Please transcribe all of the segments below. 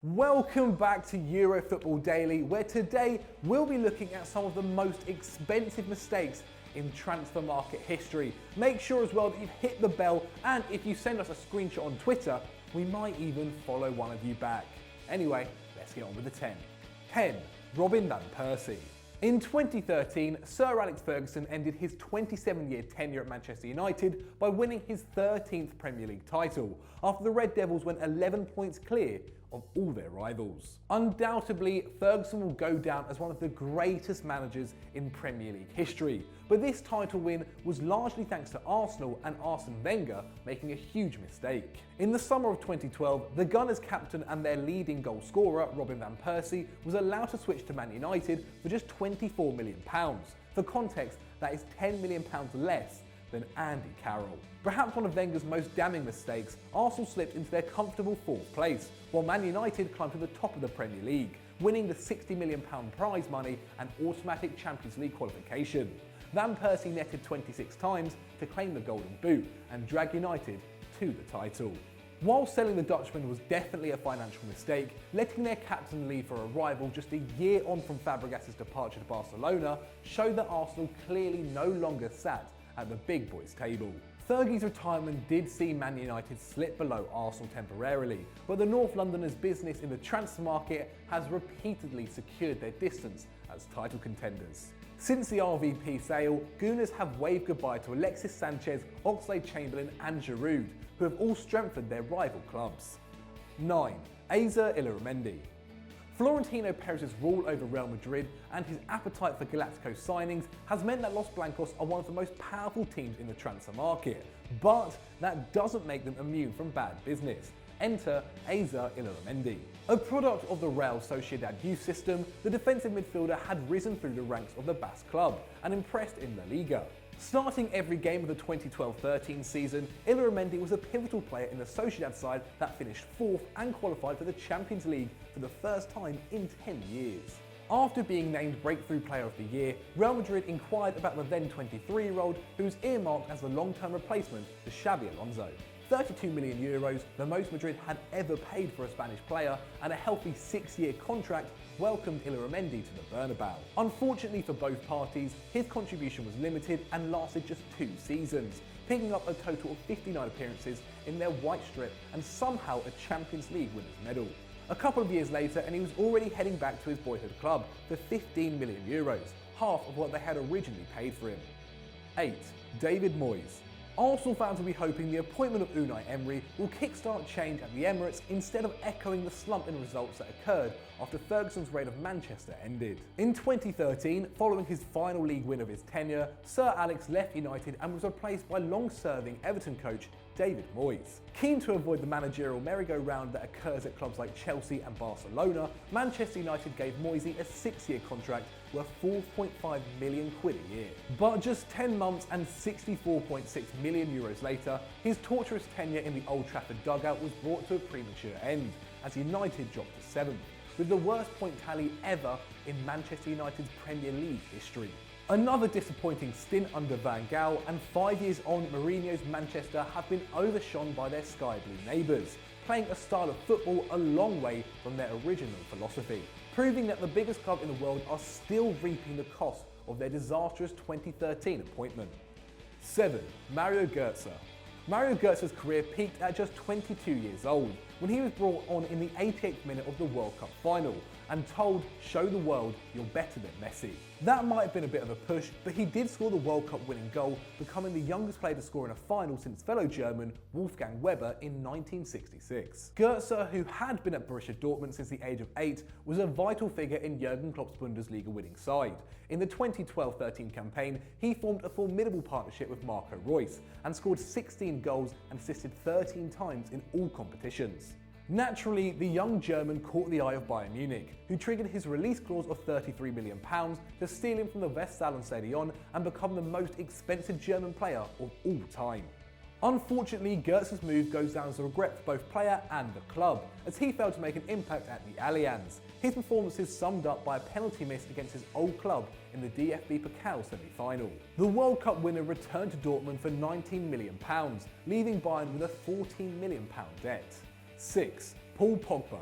Welcome back to Euro Football Daily, where today we'll be looking at some of the most expensive mistakes in transfer market history. Make sure as well that you've hit the bell, and if you send us a screenshot on Twitter, we might even follow one of you back. Anyway, let's get on with the 10. 10. Robin van Persie. In 2013, Sir Alex Ferguson ended his 27-year tenure at Manchester United by winning his 13th Premier League title, after the Red Devils went 11 points clear of all their rivals. Undoubtedly, Ferguson will go down as one of the greatest managers in Premier League history, but this title win was largely thanks to Arsenal and Arsene Wenger making a huge mistake. In the summer of 2012, the Gunners captain and their leading goal scorer, Robin van Persie, was allowed to switch to Man United for just £24 million. For context, that is £10 million less than Andy Carroll. Perhaps one of Wenger's most damning mistakes, Arsenal slipped into their comfortable 4th place, while Man United climbed to the top of the Premier League, winning the £60 million prize money and automatic Champions League qualification. Van Persie netted 26 times to claim the Golden Boot and drag United to the title. While selling the Dutchman was definitely a financial mistake, letting their captain leave for a rival just a year on from Fabregas's departure to Barcelona showed that Arsenal clearly no longer sat at the big boys table. Fergie's retirement did see Man United slip below Arsenal temporarily, but the North Londoners' business in the transfer market has repeatedly secured their distance as title contenders. Since the RVP sale, Gooners have waved goodbye to Alexis Sanchez, Oxlade-Chamberlain and Giroud, who have all strengthened their rival clubs. 9. Asier Illarramendi. Florentino Perez's rule over Real Madrid and his appetite for Galactico signings has meant that Los Blancos are one of the most powerful teams in the transfer market, but that doesn't make them immune from bad business. Enter Asier Illarramendi. A product of the Real Sociedad youth system, the defensive midfielder had risen through the ranks of the Basque club and impressed in La Liga. Starting every game of the 2012-13 season, Illarramendi was a pivotal player in the Sociedad side that finished 4th and qualified for the Champions League for the first time in 10 years. After being named Breakthrough Player of the Year, Real Madrid inquired about the then 23-year-old who was earmarked as the long-term replacement to Xabi Alonso. €32 million, the most Madrid had ever paid for a Spanish player, and a healthy 6-year contract welcomed Illarramendi to the Bernabeu. Unfortunately for both parties, his contribution was limited and lasted just 2 seasons, picking up a total of 59 appearances in their white strip and somehow a Champions League winner's medal. A couple of years later and he was already heading back to his boyhood club for €15 million, half of what they had originally paid for him. 8. David Moyes. Arsenal fans will be hoping the appointment of Unai Emery will kickstart change at the Emirates instead of echoing the slump in results that occurred after Ferguson's reign of Manchester ended. In 2013, following his final league win of his tenure, Sir Alex left United and was replaced by long-serving Everton coach David Moyes. Keen to avoid the managerial merry-go-round that occurs at clubs like Chelsea and Barcelona, Manchester United gave Moyes a 6-year contract worth €4.5 million a year. But just 10 months and €64.6 million later, his torturous tenure in the Old Trafford dugout was brought to a premature end, as United dropped to 7th, with the worst point tally ever in Manchester United's Premier League history. Another disappointing stint under Van Gaal, and 5 years on, Mourinho's Manchester have been overshone by their sky blue neighbours, playing a style of football a long way from their original philosophy, proving that the biggest club in the world are still reaping the cost of their disastrous 2013 appointment. 7. Mario Gotze. Mario Götze's career peaked at just 22 years old, when he was brought on in the 88th minute of the World Cup final and told, "Show the world you're better than Messi." That might have been a bit of a push, but he did score the World Cup winning goal, becoming the youngest player to score in a final since fellow German Wolfgang Weber in 1966. Gotze, who had been at Borussia Dortmund since the age of 8, was a vital figure in Jurgen Klopp's Bundesliga winning side. In the 2012-13 campaign, he formed a formidable partnership with Marco Reus and scored 16 goals and assisted 13 times in all competitions. Naturally, the young German caught the eye of Bayern Munich, who triggered his release clause of £33 million to steal him from the Westfalenstadion and become the most expensive German player of all time. Unfortunately, Götze's move goes down as a regret for both player and the club, as he failed to make an impact at the Allianz. His performances summed up by a penalty miss against his old club in the DFB Pokal semi-final. The World Cup winner returned to Dortmund for £19 million, leaving Bayern with a £14 million debt. 6. Paul Pogba.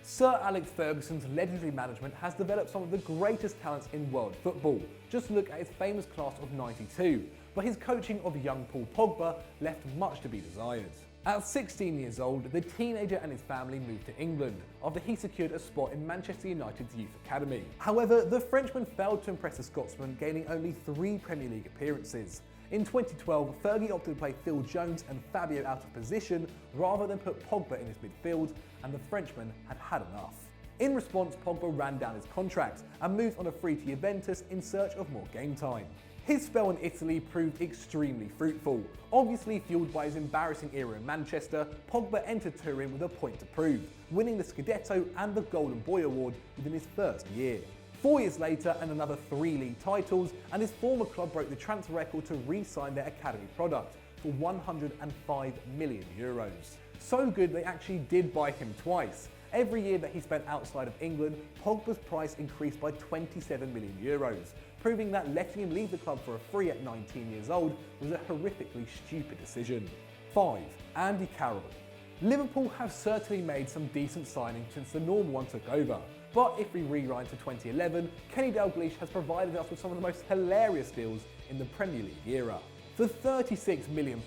Sir Alex Ferguson's legendary management has developed some of the greatest talents in world football. Just look at his famous class of '92, but his coaching of young Paul Pogba left much to be desired. At 16 years old, the teenager and his family moved to England after he secured a spot in Manchester United's youth academy. However, the Frenchman failed to impress the Scotsman, gaining only 3 Premier League appearances. In 2012, Fergie opted to play Phil Jones and Fabio out of position rather than put Pogba in his midfield, and the Frenchman had had enough. In response, Pogba ran down his contract and moved on a free to Juventus in search of more game time. His spell in Italy proved extremely fruitful. Obviously fueled by his embarrassing era in Manchester, Pogba entered Turin with a point to prove, winning the Scudetto and the Golden Boy Award within his first year. 4 years later, and another 3 league titles, and his former club broke the transfer record to re-sign their academy product for €105 million. So good they actually did buy him twice. Every year that he spent outside of England, Pogba's price increased by €27 million, proving that letting him leave the club for a free at 19 years old was a horrifically stupid decision. 5. Andy Carroll. Liverpool have certainly made some decent signings since the normal one took over. But if we rewind to 2011, Kenny Dalglish has provided us with some of the most hilarious deals in the Premier League era. For £36 million,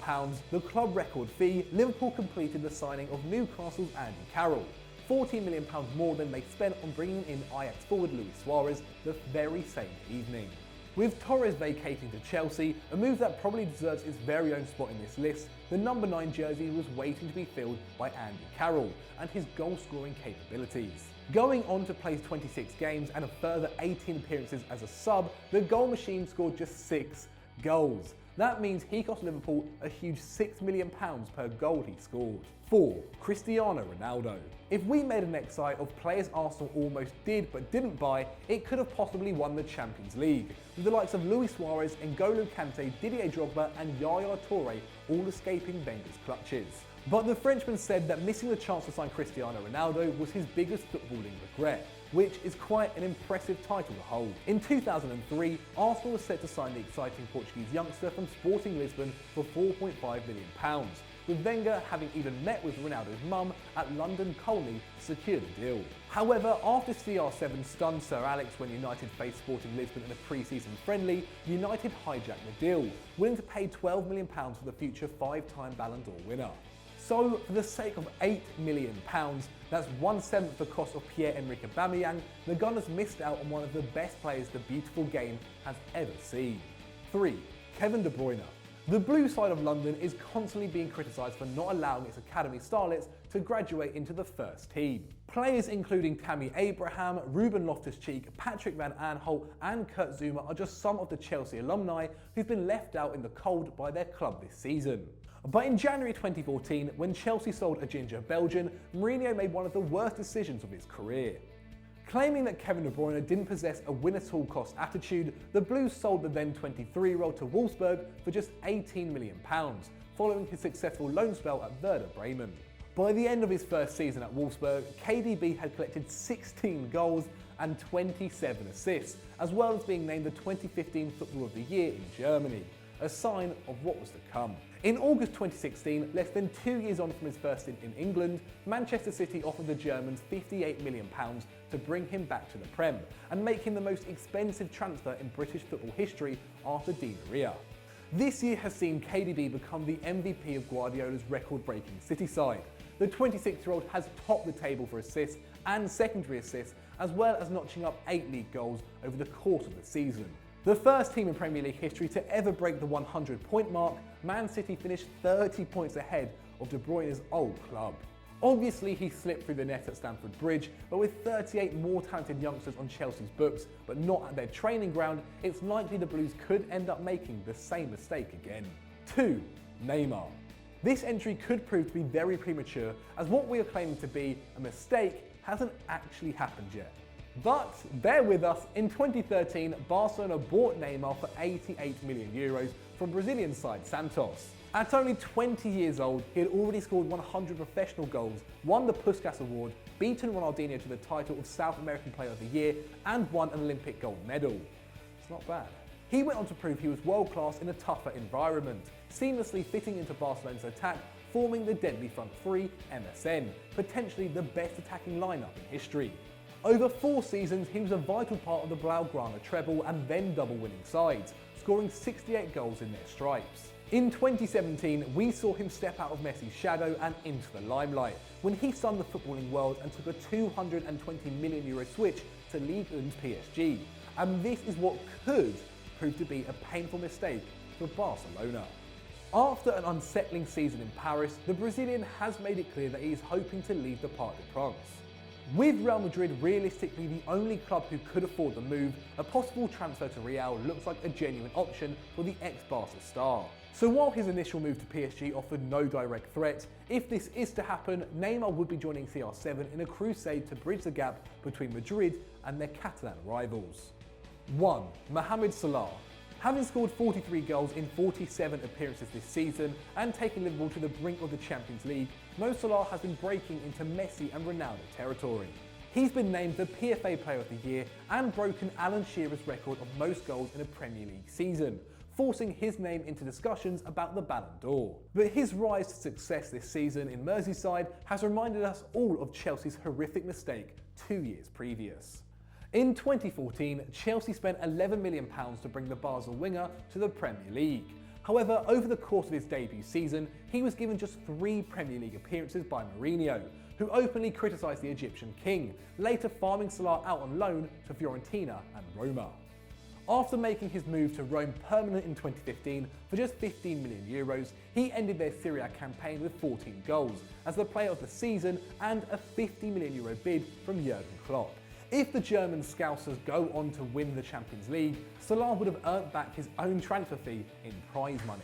the club record fee, Liverpool completed the signing of Newcastle's Andy Carroll, £14 million more than they spent on bringing in Ajax forward Luis Suarez the very same evening. With Torres vacating to Chelsea, a move that probably deserves its very own spot in this list, the number 9 jersey was waiting to be filled by Andy Carroll and his goal-scoring capabilities. Going on to play 26 games and a further 18 appearances as a sub, the goal machine scored just 6 goals. That means he cost Liverpool a huge £6 million per goal he scored. 4. Cristiano Ronaldo. If we made an Excel of players Arsenal almost did but didn't buy, it could have possibly won the Champions League, with the likes of Luis Suarez, N'Golo Kante, Didier Drogba and Yaya Toure all escaping Wenger's clutches. But the Frenchman said that missing the chance to sign Cristiano Ronaldo was his biggest footballing regret, which is quite an impressive title to hold. In 2003, Arsenal was set to sign the exciting Portuguese youngster from Sporting Lisbon for £4.5 million, with Wenger having even met with Ronaldo's mum at London Colney to secure the deal. However, after CR7 stunned Sir Alex when United faced Sporting Lisbon in a pre-season friendly, United hijacked the deal, willing to pay £12 million for the future 5-time Ballon d'Or winner. So, for the sake of £8 million, that's 1/7 the cost of Pierre-Emerick Aubameyang, the Gunners missed out on one of the best players the beautiful game has ever seen. 3. Kevin De Bruyne. The blue side of London is constantly being criticised for not allowing its academy starlets to graduate into the first team. Players including Tammy Abraham, Ruben Loftus-Cheek, Patrick Van Aanholt and Kurt Zouma are just some of the Chelsea alumni who've been left out in the cold by their club this season. But in January 2014, when Chelsea sold a ginger Belgian, Mourinho made one of the worst decisions of his career. Claiming that Kevin De Bruyne didn't possess a win-at-all-cost attitude, the Blues sold the then 23-year-old to Wolfsburg for just £18 million, following his successful loan spell at Werder Bremen. By the end of his first season at Wolfsburg, KDB had collected 16 goals and 27 assists, as well as being named the 2015 Footballer of the Year in Germany, a sign of what was to come. In August 2016, less than 2 years on from his first stint in England, Manchester City offered the Germans £58 million to bring him back to the Prem and make him the most expensive transfer in British football history after Di Maria. This year has seen KDB become the MVP of Guardiola's record-breaking City side. The 26-year-old has topped the table for assists and secondary assists, as well as notching up 8 league goals over the course of the season. The first team in Premier League history to ever break the 100-point mark, Man City finished 30 points ahead of De Bruyne's old club. Obviously, he slipped through the net at Stamford Bridge, but with 38 more talented youngsters on Chelsea's books, but not at their training ground, it's likely the Blues could end up making the same mistake again. 2. Neymar. This entry could prove to be very premature, as what we are claiming to be a mistake hasn't actually happened yet. But bear with us, in 2013, Barcelona bought Neymar for €88 million from Brazilian side Santos. At only 20 years old, he had already scored 100 professional goals, won the Puskas Award, beaten Ronaldinho to the title of South American Player of the Year, and won an Olympic gold medal. It's not bad. He went on to prove he was world class in a tougher environment, seamlessly fitting into Barcelona's attack forming the deadly front three MSN, potentially the best attacking lineup in history. Over 4 seasons, he was a vital part of the Blaugrana treble and then double winning sides, scoring 68 goals in their stripes. In 2017, we saw him step out of Messi's shadow and into the limelight when he stunned the footballing world and took a €220 million switch to Ligue 1's PSG. And this is what could prove to be a painful mistake for Barcelona. After an unsettling season in Paris, the Brazilian has made it clear that he is hoping to leave the Parc des Princes. With Real Madrid realistically the only club who could afford the move, a possible transfer to Real looks like a genuine option for the ex-Barca star. So while his initial move to PSG offered no direct threat, if this is to happen, Neymar would be joining CR7 in a crusade to bridge the gap between Madrid and their Catalan rivals. 1. Mohamed Salah. Having scored 43 goals in 47 appearances this season and taken Liverpool to the brink of the Champions League, Mo Salah has been breaking into Messi and Ronaldo territory. He's been named the PFA Player of the Year and broken Alan Shearer's record of most goals in a Premier League season, forcing his name into discussions about the Ballon d'Or. But his rise to success this season in Merseyside has reminded us all of Chelsea's horrific mistake 2 years previous. In 2014, Chelsea spent £11 million to bring the Basel winger to the Premier League. However, over the course of his debut season, he was given just 3 Premier League appearances by Mourinho, who openly criticised the Egyptian king, later farming Salah out on loan to Fiorentina and Roma. After making his move to Rome permanent in 2015 for just €15 million, he ended their Serie A campaign with 14 goals as the player of the season and a €50 million bid from Jurgen Klopp. If the German Scousers go on to win the Champions League, Salah would have earned back his own transfer fee in prize money.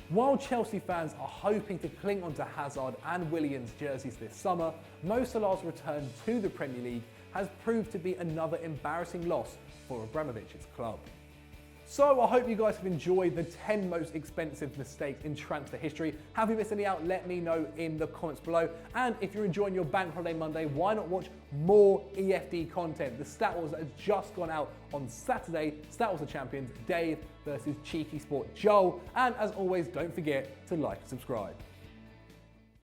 While Chelsea fans are hoping to cling onto Hazard and Williams jerseys this summer, Mo Salah's return to the Premier League has proved to be another embarrassing loss for Abramovich's club. So I hope you guys have enjoyed the 10 most expensive mistakes in transfer history. Have you missed any out? Let me know in the comments below. And if you're enjoying your Bank Holiday Monday, why not watch more EFD content? The Stat Wars that has just gone out on Saturday. Stat Wars the champions, Dave versus Cheeky Sport Joel. And as always, don't forget to like and subscribe.